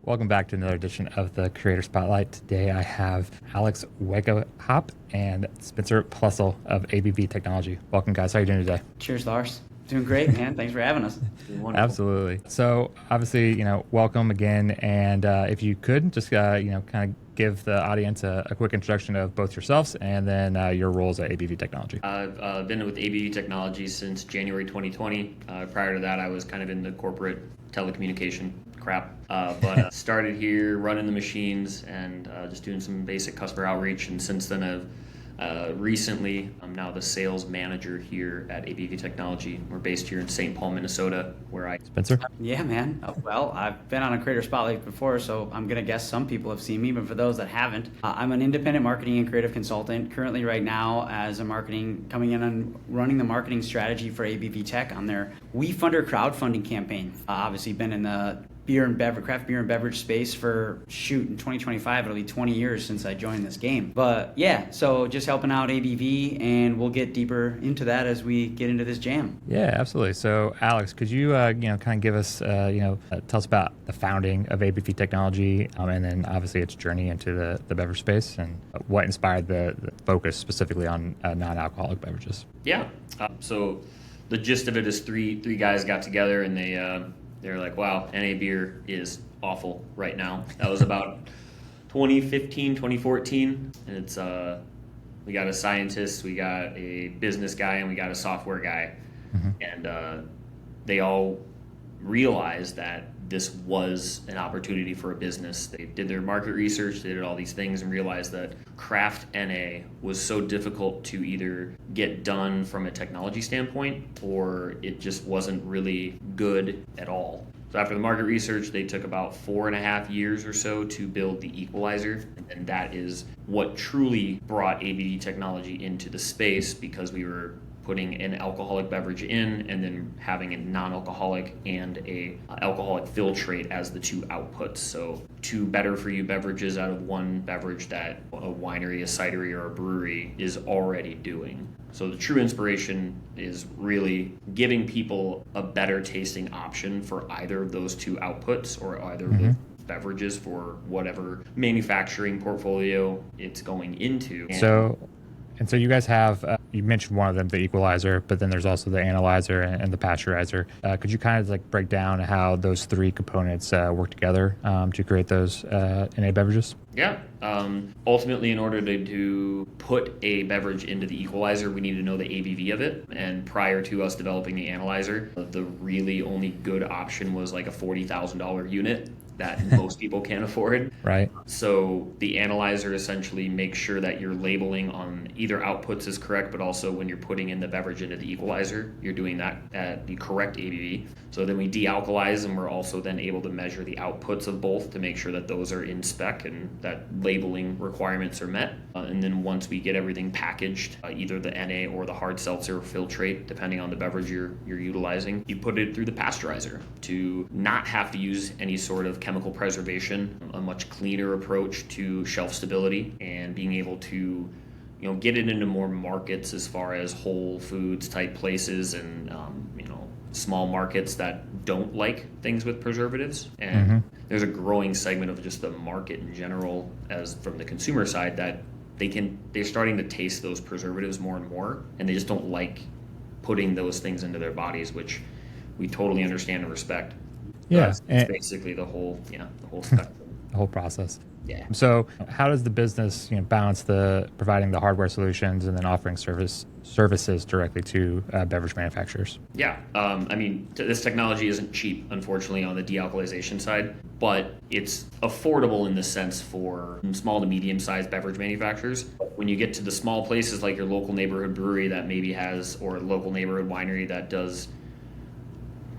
Welcome back to another edition of the Creator Spotlight. Today I have Alex Wegehaupt and Spencer Ploessl of ABV Technology. Welcome, guys. How are you doing today? Cheers, Lars. Doing great, man. Thanks for having us. Doing wonderful. Absolutely. So obviously, welcome again. And if you could just, kind of give the audience a quick introduction of both yourselves and then your roles at ABV Technology. I've been with ABV Technology since January 2020. Prior to that, I was kind of in the corporate telecommunication crap, but started here running the machines and just doing some basic customer outreach. And since then, recently, I'm now the sales manager here at ABV Technology. We're based here in St. Paul, Minnesota, where Spencer? Yeah, man. Well, I've been on a Creator Spotlight before, so I'm going to guess some people have seen me, but for those that haven't, I'm an independent marketing and creative consultant currently right now as a marketing, coming in and running the marketing strategy for ABV Tech on their WeFunder crowdfunding campaign. Obviously been in the craft beer and beverage space for in 2025, it'll be 20 years since I joined this game. But yeah, so just helping out ABV, and we'll get deeper into that as we get into this jam. Yeah, absolutely. So Alex, could you, kind of give us, tell us about the founding of ABV Technology and then obviously its journey into the beverage space and what inspired the focus specifically on non-alcoholic beverages? Yeah. So the gist of it is three guys got together and they're like, wow, NA beer is awful right now. That was about 2015, 2014. And it's we got a scientist, we got a business guy, and we got a software guy. Mm-hmm. And they all realized that this was an opportunity for a business. They did their market research, they did all these things, and realized that craft NA was so difficult to either get done from a technology standpoint, or it just wasn't really good at all. So after the market research, they took about 4.5 years or so to build the equalizer, and that is what truly brought ABV Technology into the space, because we were putting an alcoholic beverage in and then having a non-alcoholic and a alcoholic filtrate as the two outputs. So two better for you beverages out of one beverage that a winery, a cidery, or a brewery is already doing. So the true inspiration is really giving people a better tasting option for either of those two outputs or either of the beverages for whatever manufacturing portfolio it's going into. And so you guys have, you mentioned one of them, the equalizer, but then there's also the analyzer and the pasteurizer. Could you kind of break down how those three components work together to create those NA beverages? Yeah. Ultimately, in order to put a beverage into the equalizer, we need to know the ABV of it. And prior to us developing the analyzer, the really only good option was like a $40,000 unit that most people can't afford. Right. So the analyzer essentially makes sure that your labeling on either outputs is correct, but also when you're putting in the beverage into the equalizer, you're doing that at the correct ABV. So then we de-alcoholize, and we're also then able to measure the outputs of both to make sure that those are in spec and that labeling requirements are met. And then once we get everything packaged, either the NA or the hard seltzer or filtrate, depending on the beverage you're utilizing, you put it through the pasteurizer to not have to use any sort of chemical preservation, a much cleaner approach to shelf stability, and being able to get it into more markets as far as Whole Foods type places and small markets that don't like things with preservatives. And there's a growing segment of just the market in general, as from the consumer side, that they're starting to taste those preservatives more and more, and they just don't like putting those things into their bodies, which we totally understand and respect. Yeah, it's basically the whole spectrum. The whole process. Yeah. So how does the business balance providing the hardware solutions and then offering services directly to beverage manufacturers? Yeah. This technology isn't cheap, unfortunately, on the de-alcoholization side, but it's affordable in the sense for small to medium-sized beverage manufacturers. When you get to the small places like your local neighborhood brewery that maybe has, or local neighborhood winery that does,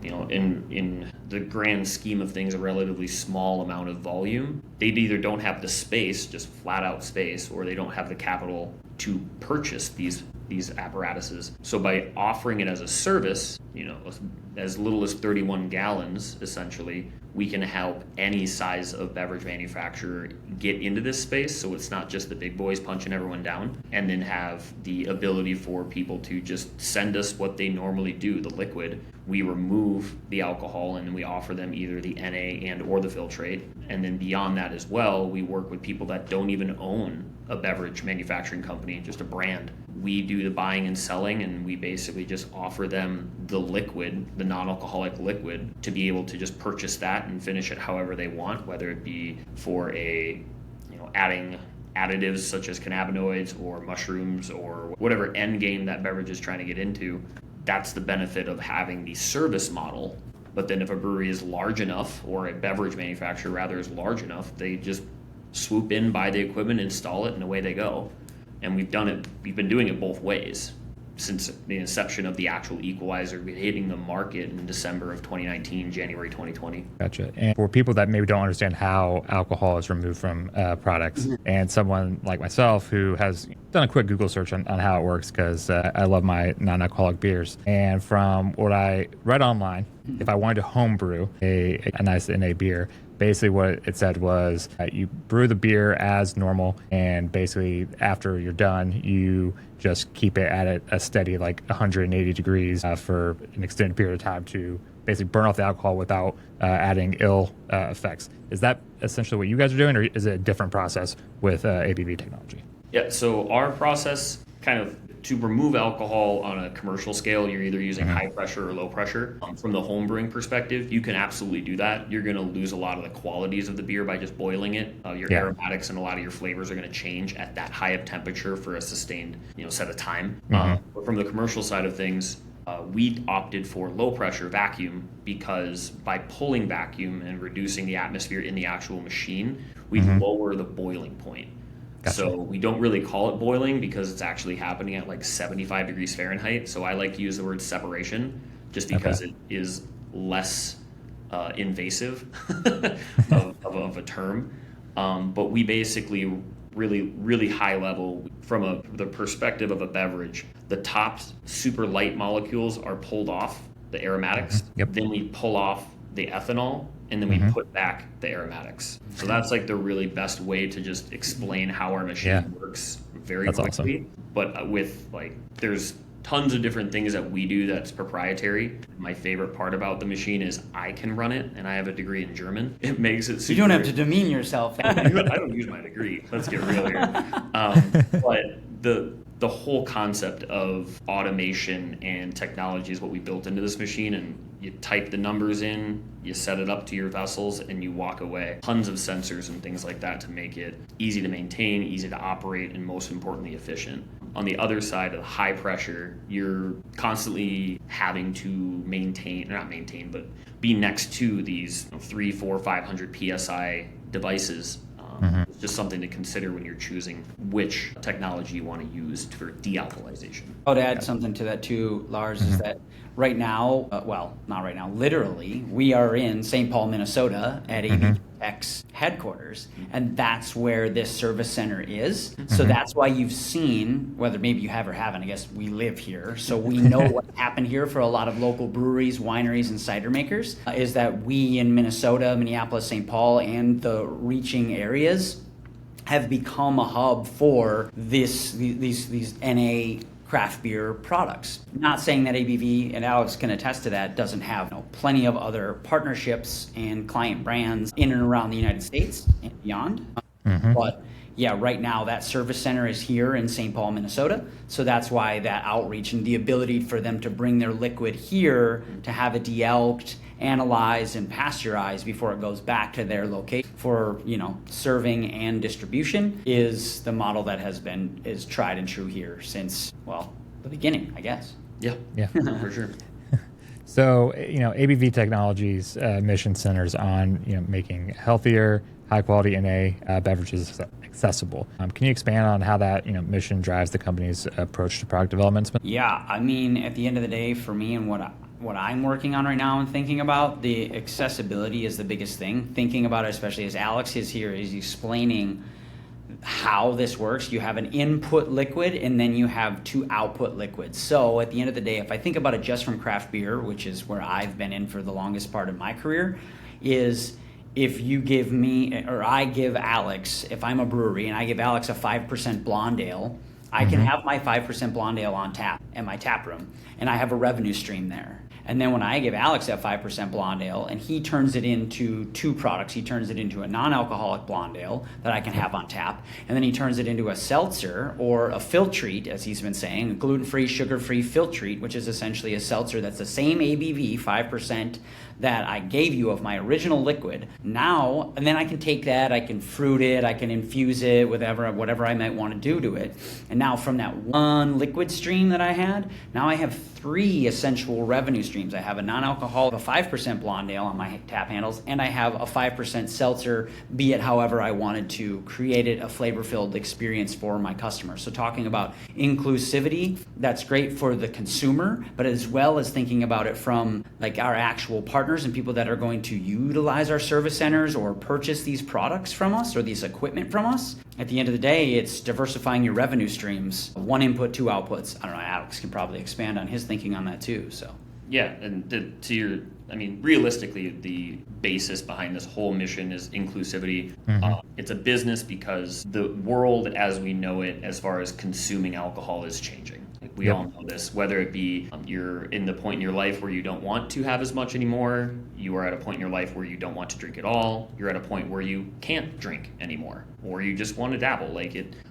in the grand scheme of things, a relatively small amount of volume, they either don't have the space, just flat out space, or they don't have the capital to purchase these these apparatuses. So by offering it as a service, as little as 31 gallons, essentially, we can help any size of beverage manufacturer get into this space. So it's not just the big boys punching everyone down, and then have the ability for people to just send us what they normally do, the liquid. We remove the alcohol and then we offer them either the NA and or the filtrate. And then beyond that as well, we work with people that don't even own a beverage manufacturing company, just a brand. We do the buying and selling, and we basically just offer them the liquid, the non-alcoholic liquid, to be able to just purchase that and finish it however they want, whether it be for adding additives such as cannabinoids or mushrooms or whatever end game that beverage is trying to get into. That's the benefit of having the service model. But then if a brewery is large enough, or a beverage manufacturer rather is large enough, they just swoop in, buy the equipment, install it, and away they go. And we've been doing it both ways since the inception of the actual equalizer hitting the market in December of 2019, January 2020. Gotcha. And for people that maybe don't understand how alcohol is removed from products, and someone like myself who has done a quick Google search on how it works, because I love my non-alcoholic beers. And from what I read online, if I wanted to home brew a nice NA beer, basically what it said was you brew the beer as normal, and basically after you're done, you just keep it at a steady 180 degrees for an extended period of time to basically burn off the alcohol without adding ill effects. Is that essentially what you guys are doing, or is it a different process with ABV Technology? Yeah, so our process kind of to remove alcohol on a commercial scale, you're either using high pressure or low pressure. From the home brewing perspective, you can absolutely do that. You're going to lose a lot of the qualities of the beer by just boiling it. Your aromatics and a lot of your flavors are going to change at that high of temperature for a sustained set of time. But from the commercial side of things, we opted for low pressure vacuum because by pulling vacuum and reducing the atmosphere in the actual machine, we lower the boiling point. Gotcha. So we don't really call it boiling because it's actually happening at 75 degrees Fahrenheit. So I like to use the word separation just because it is less invasive of a term. But we basically really high level from the perspective of a beverage. The top super light molecules are pulled off, the aromatics. Then we pull off the ethanol, and then we put back the aromatics. So that's the really best way to just explain how our machine works very quickly. Awesome. But with there's tons of different things that we do that's proprietary. My favorite part about the machine is I can run it, and I have a degree in German. It makes it super... You don't have to demean yourself. I don't use my degree. Let's get real here. But the whole concept of automation and technology is what we built into this machine, and you type the numbers in, you set it up to your vessels, and you walk away. Tons of sensors and things like that to make it easy to maintain, easy to operate, and most importantly, efficient. On the other side of the high pressure, you're constantly having to but be next to these 300, 400, 500 PSI devices. It's just something to consider when you're choosing which technology you want to use for de-alcoholization. I would add something to that too, Lars, is that right now, not right now, literally, we are in St. Paul, Minnesota at ABV Tech's headquarters, and that's where this service center is. So that's why you've seen, whether maybe you have or haven't, I guess we live here, so we know what happened here for a lot of local breweries, wineries, and cider makers, is that we in Minnesota, Minneapolis, St. Paul, and the reaching areas have become a hub for these NA craft beer products. Not saying that ABV, and Alex can attest to that, doesn't have plenty of other partnerships and client brands in and around the United States and beyond. But yeah, right now that service center is here in St. Paul, Minnesota. So that's why that outreach and the ability for them to bring their liquid here to have it de-alked, analyzed, and pasteurized before it goes back to their location for serving and distribution is the model that is tried and true here since the beginning, I guess. Yeah, for sure. So ABV Technology's mission centers on making healthier, high quality NA beverages accessible. Can you expand on how that mission drives the company's approach to product development? Yeah, I mean, at the end of the day, for me and what I'm working on right now and thinking about, the accessibility is the biggest thing. Thinking about it, especially as Alex is here, is explaining how this works. You have an input liquid and then you have two output liquids. So at the end of the day, if I think about it just from craft beer, which is where I've been in for the longest part of my career, is if you give me, or I give Alex, if I'm a brewery and I give Alex a 5% blonde ale, I can have my 5% blonde ale on tap in my tap room, and I have a revenue stream there. And then when I give Alex that 5% blonde ale and he turns it into two products, he turns it into a non-alcoholic blonde ale that I can have on tap, and then he turns it into a seltzer or a filtrate, as he's been saying, a gluten-free, sugar-free filtrate, which is essentially a seltzer that's the same ABV, 5%, that I gave you of my original liquid. Now, and then I can take that, I can fruit it, I can infuse it with whatever I might want to do to it. And now from that one liquid stream that I had, now I have three essential revenue streams. I have a non-alcoholic, a 5% blonde ale on my tap handles, and I have a 5% seltzer, be it however I wanted to create it, a flavor-filled experience for my customers. So talking about inclusivity, that's great for the consumer, but as well as thinking about it from like our actual partners and people that are going to utilize our service centers or purchase these products from us or this equipment from us. At the end of the day, it's diversifying your revenue streams. One input, two outputs. I don't know, Alex can probably expand on his thinking on that too. So yeah, and realistically, the basis behind this whole mission is inclusivity. It's a business because the world as we know it, as far as consuming alcohol, is changing. We all know this, whether it be you're in the point in your life where you don't want to have as much anymore, you are at a point in your life where you don't want to drink at all, you're at a point where you can't drink anymore, or you just want to dabble.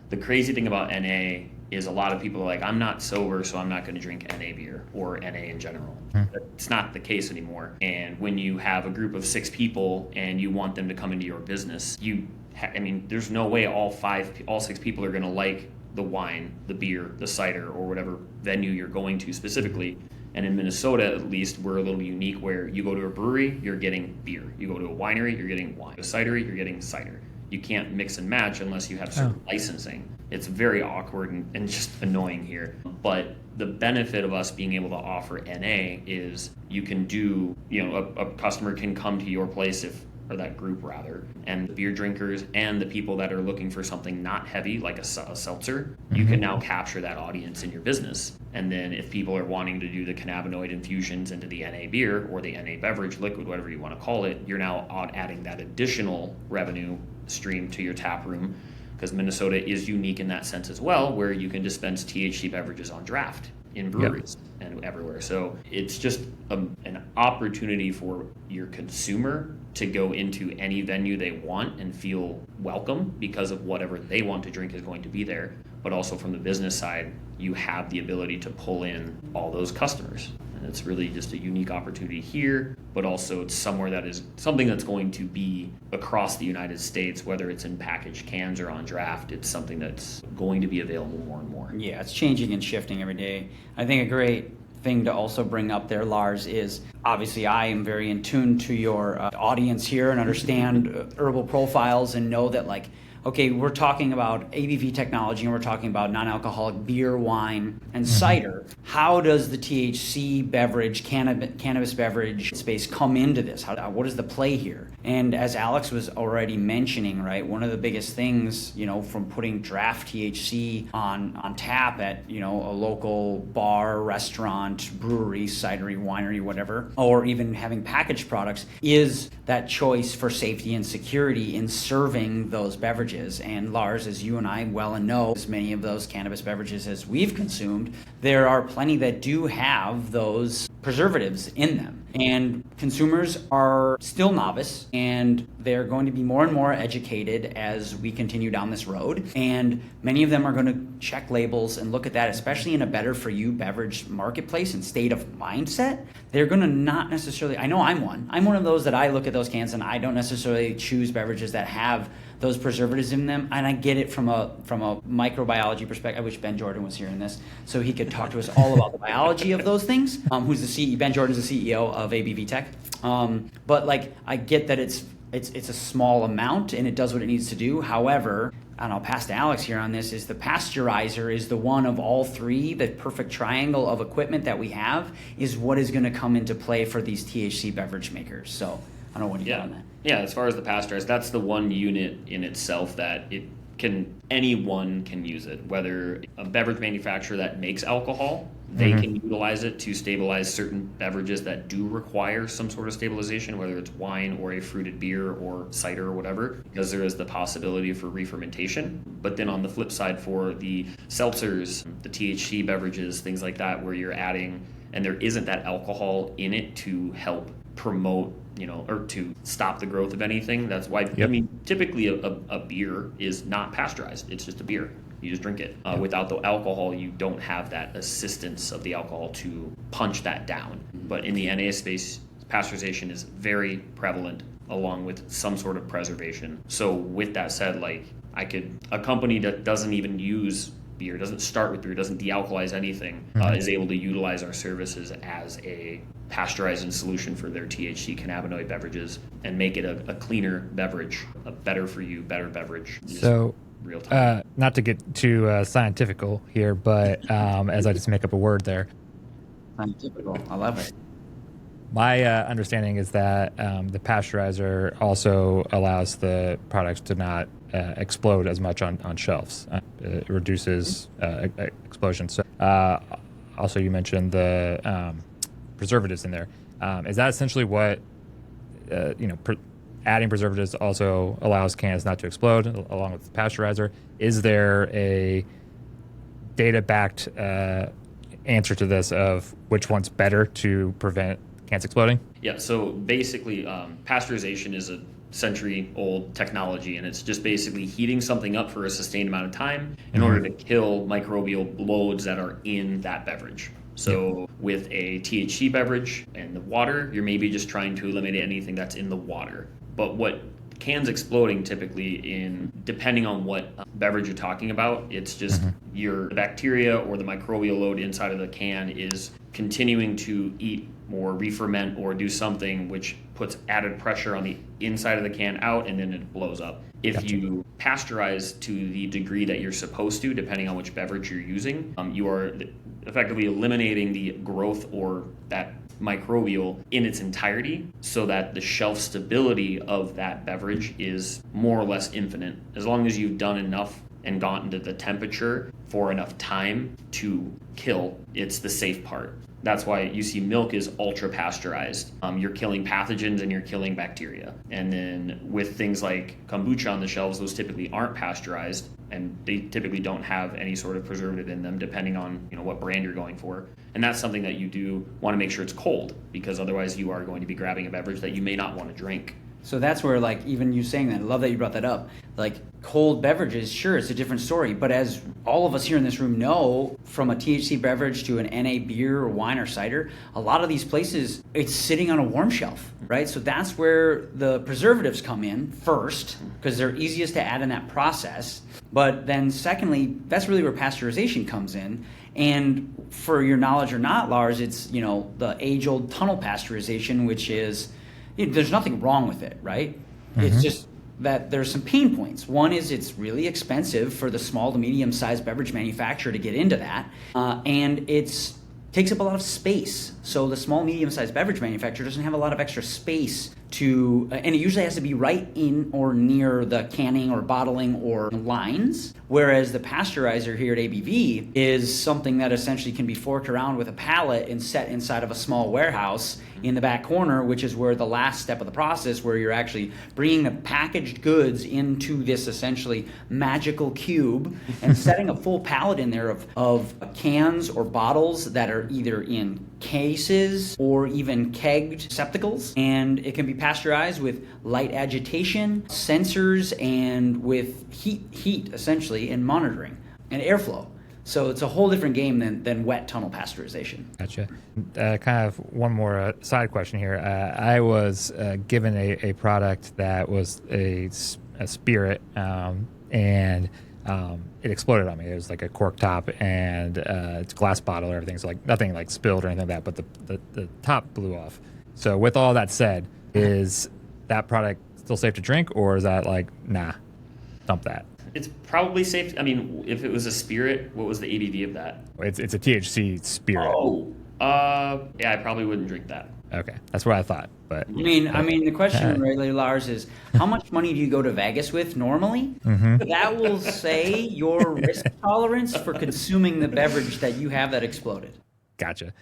The crazy thing about NA is a lot of people are like, I'm not sober, so I'm not going to drink NA beer or NA in general. It's not the case anymore. And when you have a group of 6 people and you want them to come into your business, there's no way all 6 people are going to like the wine, the beer, the cider, or whatever venue you're going to specifically. And in Minnesota, at least, we're a little unique where you go to a brewery, you're getting beer. You go to a winery, you're getting wine. A cidery, you're getting cider. You can't mix and match unless you have certain licensing. It's very awkward and just annoying here. But the benefit of us being able to offer NA is you can do, a customer can come to your place or that group rather, and the beer drinkers and the people that are looking for something not heavy like a seltzer, you can now capture that audience in your business. And then if people are wanting to do the cannabinoid infusions into the NA beer or the NA beverage, liquid, whatever you want to call it, you're now adding that additional revenue stream to your tap room, because Minnesota is unique in that sense as well, where you can dispense THC beverages on draft in breweries and everywhere. So it's just an opportunity for your consumer to go into any venue they want and feel welcome because of whatever they want to drink is going to be there. But also from the business side, you have the ability to pull in all those customers. And it's really just a unique opportunity here, but also it's somewhere that is something that's going to be across the United States, whether it's in packaged cans or on draft. It's something that's going to be available more and more. Yeah, it's changing and shifting every day. I think a great thing to also bring up there, Lars, is obviously I am very in tune to your audience here and understand herbal profiles and know that okay, we're talking about ABV technology and we're talking about non-alcoholic beer, wine, and cider. How does the THC beverage, cannabis beverage space come into this? What is the play here? And as Alex was already mentioning, right, one of the biggest things, from putting draft THC on tap at, a local bar, restaurant, brewery, cidery, winery, whatever, or even having packaged products, is that choice for safety and security in serving those beverages. And Lars, as you and I well know, as many of those cannabis beverages as we've consumed, there are plenty that do have those preservatives in them. And consumers are still novice, and they're going to be more and more educated as we continue down this road. And many of them are going to check labels and look at that, especially in a better for you beverage marketplace and state of mindset. They're going to not necessarily, I know I'm one of those that I look at those cans and I don't necessarily choose beverages that have those preservatives in them, and I get it from a microbiology perspective. I wish Ben Jordan was here in this, so he could talk to us all about the biology of those things. Who's the CEO? Ben Jordan's the CEO of ABV Tech. But I get that it's a small amount and it does what it needs to do. However, and I'll pass to Alex here on this, is the pasteurizer is the one of all three, the perfect triangle of equipment that we have is what is going to come into play for these THC beverage makers. So I don't know what you got on that. Yeah, as far as the pasteurizer, that's the one unit in itself that anyone can use it, whether a beverage manufacturer that makes alcohol, they can utilize it to stabilize certain beverages that do require some sort of stabilization, whether it's wine or a fruited beer or cider or whatever, because there is the possibility for re-fermentation. But then on the flip side, for the seltzers, the THC beverages, things like that, where you're adding, and there isn't that alcohol in it to help promote, or to stop the growth of anything. That's why, I mean, typically a beer is not pasteurized. It's just a beer. You just drink it. Without the alcohol, you don't have that assistance of the alcohol to punch that down. But in the NA space, pasteurization is very prevalent, along with some sort of preservation. So with that said, a company that doesn't even use beer, doesn't start with beer, doesn't de-alcoholize anything, is able to utilize our services as a pasteurizing solution for their THC cannabinoid beverages and make it a cleaner beverage, a better for you, better beverage. So, real time. Not to get too scientifical here, but as I just make up a word there. Scientifical, I love it. My understanding is that the pasteurizer also allows the products to not explode as much on shelves. It reduces explosion. So, also, you mentioned the preservatives in there. Is that essentially what adding preservatives also allows cans not to explode, along with the pasteurizer? Is there a data-backed answer to this of which one's better to prevent cans exploding? Yeah, so basically, pasteurization is a century-old technology, and it's just basically heating something up for a sustained amount of time in order to kill microbial loads that are in that beverage. So with a THC beverage and the water, you're maybe just trying to eliminate anything that's in the water. But what cans exploding typically depending on what beverage you're talking about, it's just your bacteria or the microbial load inside of the can is continuing to eat or re-ferment or do something which puts added pressure on the inside of the can out, and then it blows up. If you pasteurize to the degree that you're supposed to, depending on which beverage you're using, you are effectively eliminating the growth or that microbial in its entirety, so that the shelf stability of that beverage is more or less infinite. As long as you've done enough and gotten to the temperature for enough time to kill, it's the safe part. That's why you see milk is ultra pasteurized. You're killing pathogens and you're killing bacteria. And then with things like kombucha on the shelves, those typically aren't pasteurized, and they typically don't have any sort of preservative in them, depending on what brand you're going for. And that's something that you do want to make sure it's cold, because otherwise you are going to be grabbing a beverage that you may not want to drink. So that's where, even you saying that, I love that you brought that up. Cold beverages, sure, it's a different story. But as all of us here in this room know, from a THC beverage to an NA beer or wine or cider, a lot of these places, it's sitting on a warm shelf, right? So that's where the preservatives come in first, because they're easiest to add in that process. But then secondly, that's really where pasteurization comes in. And for your knowledge or not, Lars, it's, the age-old tunnel pasteurization, which is, there's nothing wrong with it, right? It's just that there's some pain points. One is it's really expensive for the small to medium-sized beverage manufacturer to get into that, and it takes up a lot of space. So the small, medium-sized beverage manufacturer doesn't have a lot of extra space and it usually has to be right in or near the canning or bottling or lines, whereas the pasteurizer here at ABV is something that essentially can be forked around with a pallet and set inside of a small warehouse in the back corner, which is where the last step of the process, where you're actually bringing the packaged goods into this essentially magical cube and setting a full pallet in there of cans or bottles that are either in cases or even kegged receptacles, and it can be pasteurized with light agitation, sensors, and with heat essentially, and monitoring and airflow. So it's a whole different game than wet tunnel pasteurization. Gotcha. Kind of one more side question here. I was given a product that was a spirit, and it exploded on me. It was like a cork top, and it's a glass bottle or everything. So nothing spilled or anything like that, but the top blew off. So with all that said, is that product still safe to drink, or is that nah, dump that? It's probably safe. I mean, if it was a spirit, what was the ABV of that? It's a THC spirit. Oh, yeah, I probably wouldn't drink that. Okay, that's what I thought. But I mean, the question really, Lars, is how much money do you go to Vegas with normally? That will say your risk tolerance for consuming the beverage that you have that exploded. gotcha.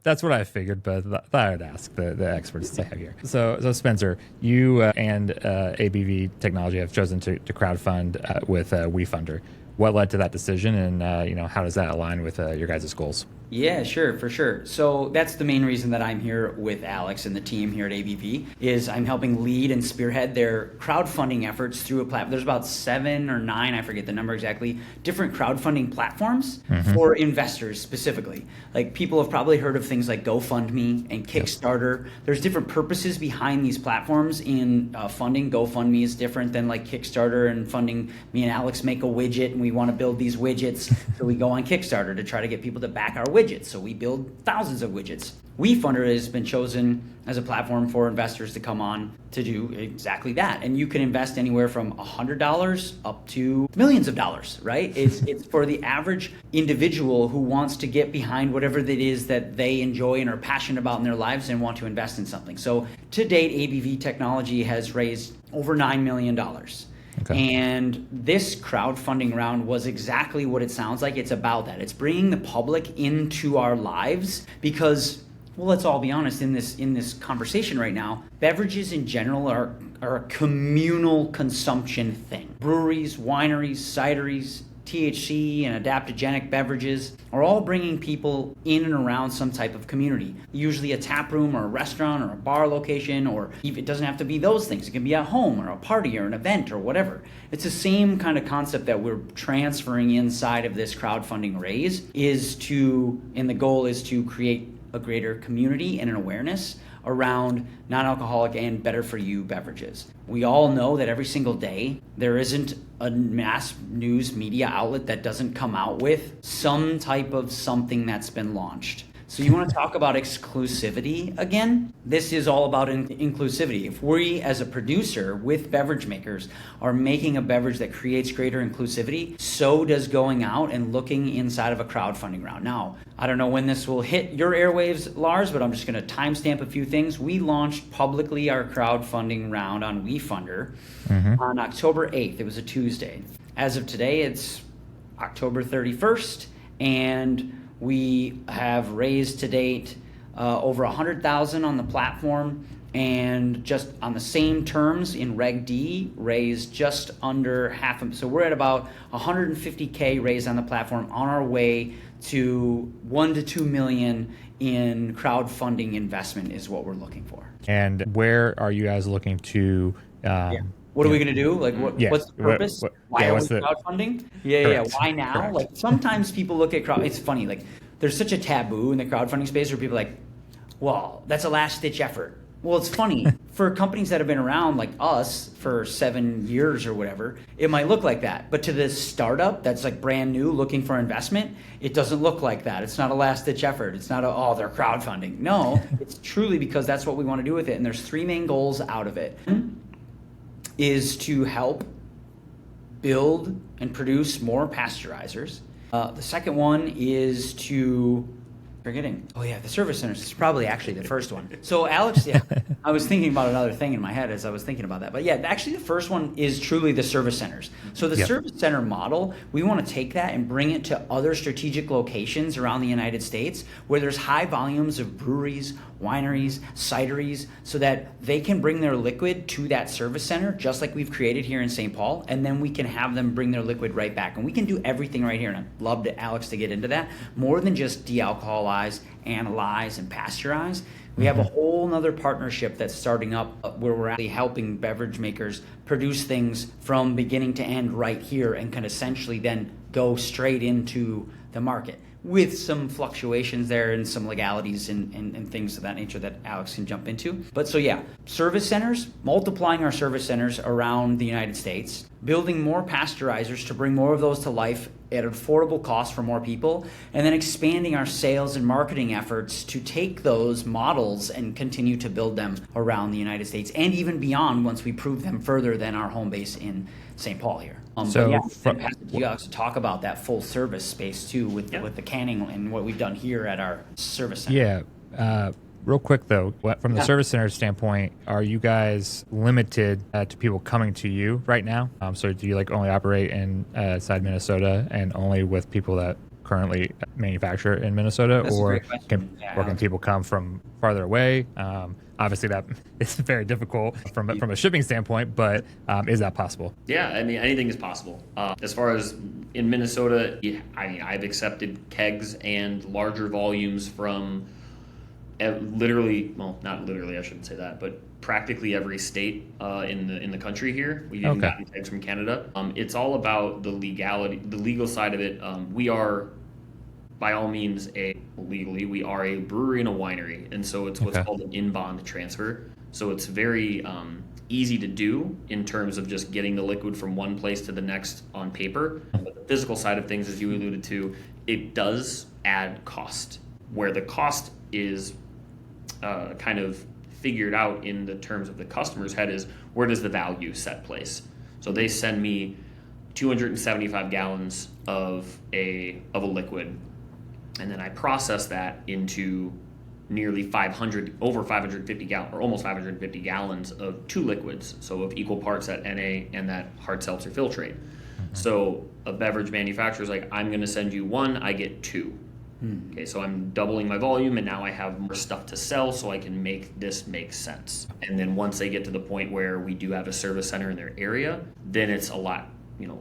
That's what I figured, but thought I'd ask the experts to have here. So Spencer, you and ABV Technology have chosen to crowdfund with WeFunder. What led to that decision, and how does that align with your guys' goals? Yeah, sure, for sure. So that's the main reason that I'm here with Alex and the team here at ABV is I'm helping lead and spearhead their crowdfunding efforts through a platform. There's about 7 or 9, I forget the number exactly, different crowdfunding platforms for investors specifically. Like people have probably heard of things like GoFundMe and Kickstarter. There's different purposes behind these platforms in funding. GoFundMe is different than like Kickstarter and funding. Me and Alex make a widget and we want to build these widgets. So we go on Kickstarter to try to get people to back our widgets. So we build thousands of widgets. WeFunder has been chosen as a platform for investors to come on to do exactly that. And you can invest anywhere from $100 up to millions of dollars, right? It's for the average individual who wants to get behind whatever it is that they enjoy and are passionate about in their lives and want to invest in something. So to date, ABV Technology has raised over $9 million. Okay. And this crowdfunding round was exactly what it sounds like. It's about that. It's bringing the public into our lives because, well, let's all be honest, in this conversation right now, beverages in general are a communal consumption thing. Breweries, wineries, cideries, THC and adaptogenic beverages are all bringing people in and around some type of community, usually a tap room or a restaurant or a bar location, or it doesn't have to be those things. It can be at home or a party or an event or whatever. It's the same kind of concept that we're transferring inside of this crowdfunding raise and the goal is to create a greater community and an awareness around non-alcoholic and better for you beverages. We all know that every single day there isn't a mass news media outlet that doesn't come out with some type of something that's been launched. So you want to talk about exclusivity again? This is all about inclusivity. If we as a producer with beverage makers are making a beverage that creates greater inclusivity, so does going out and looking inside of a crowdfunding round. Now, I don't know when this will hit your airwaves, Lars, but I'm just going to timestamp a few things. We launched publicly our crowdfunding round on WeFunder on October 8th. It was a Tuesday. As of today, it's October 31st, and we have raised to date over 100,000 on the platform, and just on the same terms in Reg D, raised just under half. So we're at about 150K raised on the platform, on our way to 1 to 2 million in crowdfunding investment is what we're looking for. And where are you guys looking to? What are we going to do? Like, what's the purpose? Why are we crowdfunding? Yeah. Why now? Correct. Like, sometimes people look at it's funny. Like, there's such a taboo in the crowdfunding space where people are like, well, that's a last-ditch effort. Well, it's funny. For companies that have been around like us for 7 years or whatever, it might look like that. But to this startup that's like brand new looking for investment, it doesn't look like that. It's not a last-ditch effort. It's not they're crowdfunding. No, it's truly because that's what we want to do with it. And there's 3 main goals out of it. Is to help build and produce more pasteurizers. The second one is to, the service centers is probably actually the first one. So Alex, I was thinking about another thing in my head as I was thinking about that. But yeah, actually the first one is truly the service centers. So the service center model, we want to take that and bring it to other strategic locations around the United States where there's high volumes of breweries, wineries, cideries, so that they can bring their liquid to that service center, just like we've created here in St. Paul, and then we can have them bring their liquid right back. And we can do everything right here, and I'd love Alex to get into that, more than just de-alcoholize, analyze, and pasteurize. We have a whole nother partnership that's starting up where we're actually helping beverage makers produce things from beginning to end right here and can essentially then go straight into the market, with some fluctuations there and some legalities and things of that nature that Alex can jump into. But so yeah, service centers, multiplying our service centers around the United States, building more pasteurizers to bring more of those to life at an affordable cost for more people, and then expanding our sales and marketing efforts to take those models and continue to build them around the United States and even beyond once we prove them further than our home base in St. Paul here. You guys to talk about that full service space too with the canning and what we've done here at our service center. Yeah. Real quick though, from the Yeah. service center standpoint, are you guys limited to people coming to you right now? So do you like only operate inside Minnesota and only with people that currently manufacture in Minnesota, That's a or great question. Yeah, can Alex. people come from farther away? Obviously, that is very difficult from a shipping standpoint, but is that possible? Yeah, I mean, anything is possible. As far as in Minnesota, yeah, I mean, I've accepted kegs and larger volumes from literally, well, not literally, I shouldn't say that, but practically every state in the country here. We've even gotten kegs from Canada. It's all about the legality, the legal side of it. We are, by all means, legally, we are a brewery and a winery, and so it's what's called an in-bond transfer. So it's very easy to do in terms of just getting the liquid from one place to the next on paper. But the physical side of things, as you alluded to, it does add cost, where the cost is kind of figured out in the terms of the customer's head is where does the value set place. So they send me 275 gallons of a liquid, and then I process that into nearly 500, over 550 gallons, or almost 550 gallons of two liquids, so of equal parts that NA and that hard seltzer filtrate. So a beverage manufacturer is like, I'm going to send you one, I get two. Okay, so I'm doubling my volume, and now I have more stuff to sell, so I can make this make sense. And then once they get to the point where we do have a service center in their area, then it's a lot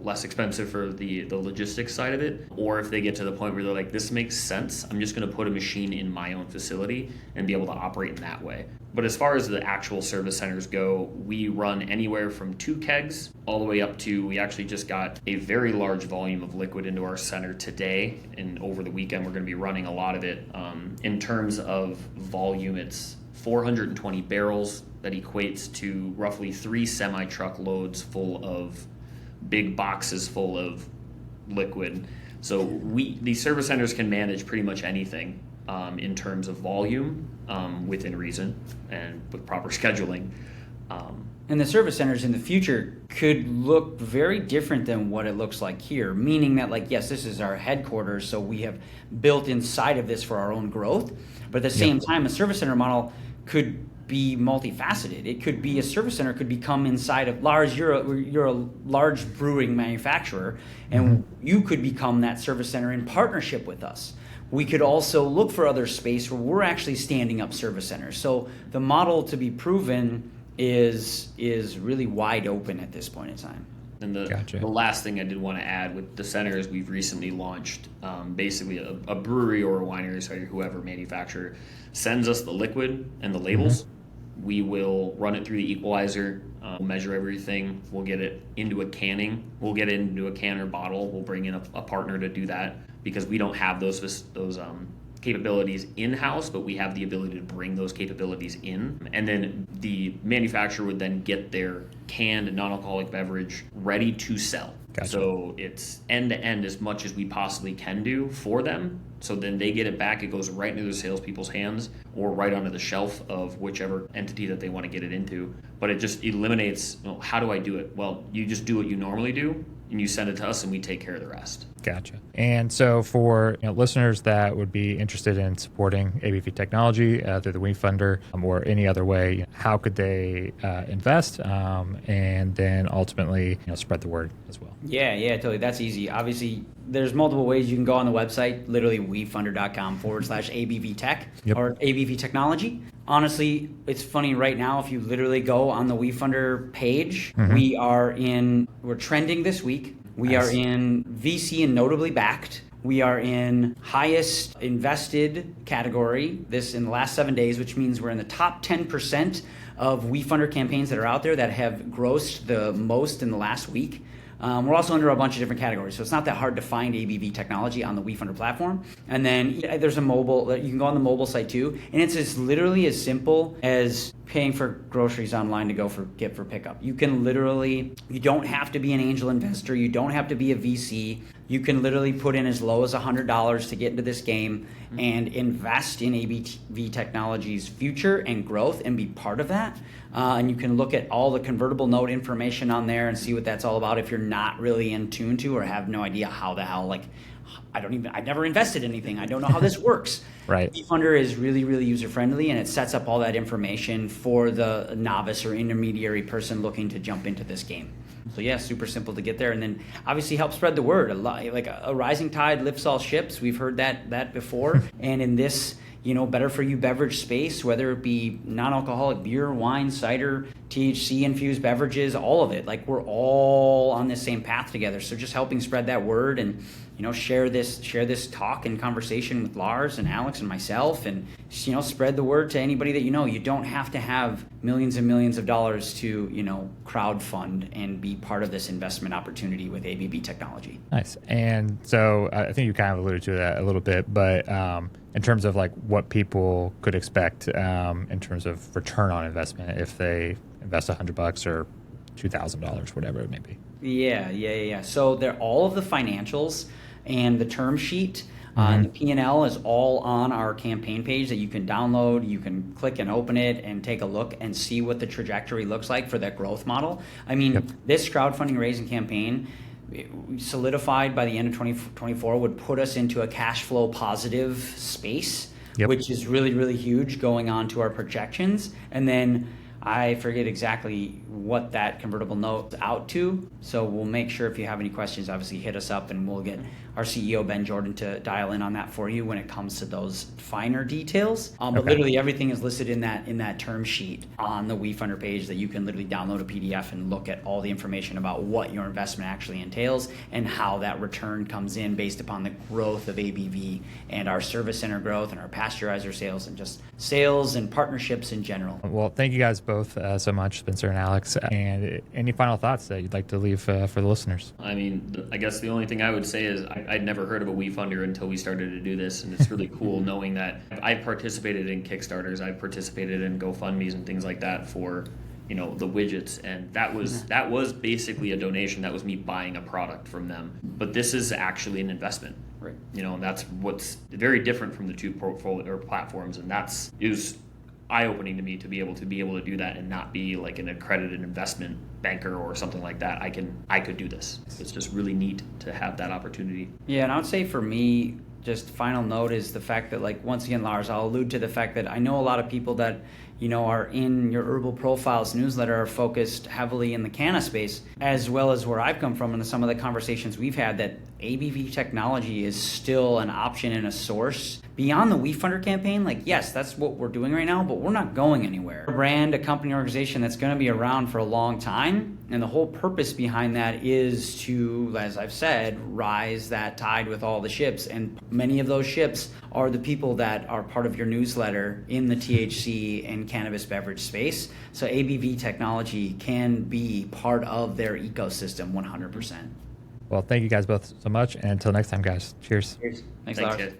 less expensive for the logistics side of it. Or if they get to the point where they're like, this makes sense, I'm just going to put a machine in my own facility and be able to operate in that way. But as far as the actual service centers go, we run anywhere from 2 kegs all the way up to, we actually just got a very large volume of liquid into our center today, and over the weekend we're going to be running a lot of it. In terms of volume, it's 420 barrels. That equates to roughly 3 semi-truck loads full of big boxes full of liquid. So these service centers can manage pretty much anything in terms of volume within reason and with proper scheduling. And the service centers in the future could look very different than what it looks like here, meaning that, like, yes, this is our headquarters, so we have built inside of this for our own growth. But at the same time, a service center model could be multifaceted. It could be a service center could become inside of Lars. You're a large brewing manufacturer, and you could become that service center in partnership with us. We could also look for other space where we're actually standing up service centers. So the model to be proven is really wide open at this point in time. And the last thing I did want to add with the center is we've recently launched basically a brewery or a winery, so whoever manufacturer sends us the liquid and the labels. We will run it through the equalizer, we'll measure everything, we'll get it into a canning, we'll get it into a can or bottle, we'll bring in a partner to do that because we don't have those capabilities in-house, but we have the ability to bring those capabilities in. And then the manufacturer would then get their canned non-alcoholic beverage ready to sell. Gotcha. So it's end-to-end as much as we possibly can do for them. So then they get it back, it goes right into the salespeople's hands or right onto the shelf of whichever entity that they want to get it into. But it just eliminates, how do I do it? Well, you just do what you normally do, and you send it to us and we take care of the rest. Gotcha. And so for listeners that would be interested in supporting ABV Technology through the WeFunder or any other way, how could they invest and then ultimately spread the word as well? Yeah, totally. That's easy. Obviously, there's multiple ways you can go on the website, literally wefunder.com/ABV Tech or ABV Technology. Honestly, it's funny right now, if you literally go on the WeFunder page, we're trending this week. We are in VC and notably backed. We are in highest invested category this in the last 7 days, which means we're in the top 10% of WeFunder campaigns that are out there that have grossed the most in the last week. We're also under a bunch of different categories, so it's not that hard to find ABV Technology on the WeFunder platform. And then there's a mobile, you can go on the mobile site too, and it's literally as simple as paying for groceries online to get for pickup. You can literally, you don't have to be an angel investor, you don't have to be a VC. You can literally put in as low as $100 to get into this game and invest in ABV Technology's future and growth and be part of that. And you can look at all the convertible note information on there and see what that's all about if you're not really in tune to or have no idea how the hell, I've never invested in anything. I don't know how this works. Right. WeFunder is really, really user-friendly, and it sets up all that information for the novice or intermediary person looking to jump into this game. So yeah, super simple to get there, and then obviously help spread the word. Like a rising tide lifts all ships. We've heard that before, and in this, better for you beverage space, whether it be non-alcoholic beer, wine, cider, THC infused beverages, all of it, like we're all on this same path together. So just helping spread that word and share this talk and conversation with Lars and Alex and myself, and spread the word to anybody that you don't have to have millions and millions of dollars to crowdfund and be part of this investment opportunity with ABV Technology. Nice. And so I think you kind of alluded to that a little bit, but in terms of like what people could expect in terms of return on investment if they invest $100 or $2,000, whatever it may be. Yeah. So they're all of the financials and the term sheet. And the P&L is all on our campaign page that you can download. You can click and open it and take a look and see what the trajectory looks like for that growth model. I mean, This crowdfunding raising campaign, solidified by the end of 2024, would put us into a cash flow positive space, which is really, really huge going on to our projections. And then I forget exactly what that convertible note's out to. So we'll make sure if you have any questions, obviously hit us up and we'll get our CEO, Ben Jordan, to dial in on that for you when it comes to those finer details. But literally everything is listed in that term sheet on the WeFunder page that you can literally download a PDF and look at all the information about what your investment actually entails and how that return comes in based upon the growth of ABV and our service center growth and our pasteurizer sales and just sales and partnerships in general. Well, thank you guys both so much, Spencer and Alex. And any final thoughts that you'd like to leave for the listeners? I mean, I guess the only thing I would say is I'd never heard of a WeFunder until we started to do this, and it's really cool knowing that I've participated in Kickstarters, I've participated in GoFundMes and things like that for the widgets, and that was basically a donation. That was me buying a product from them. But this is actually an investment. Right. And that's what's very different from the two portfolio or platforms, and it was eye-opening to me to be able to do that and not be like an accredited investment banker or something like that. I could do this. It's just really neat to have that opportunity. Yeah, and I would say for me, just final note is the fact that, like, once again, Lars, I'll allude to the fact that I know a lot of people that are in your Herbal Profiles newsletter are focused heavily in the canna space, as well as where I've come from and some of the conversations we've had, that ABV Technology is still an option and a source beyond the WeFunder campaign. Like, yes, that's what we're doing right now, but we're not going anywhere. A brand, a company, organization that's going to be around for a long time, and the whole purpose behind that is to, as I've said, rise that tide with all the ships, and many of those ships are the people that are part of your newsletter in the THC and cannabis beverage space. So ABV Technology can be part of their ecosystem 100%. Well, thank you guys both so much. And until next time, guys. Cheers. Cheers. Thanks, Thanks, Lars. kid.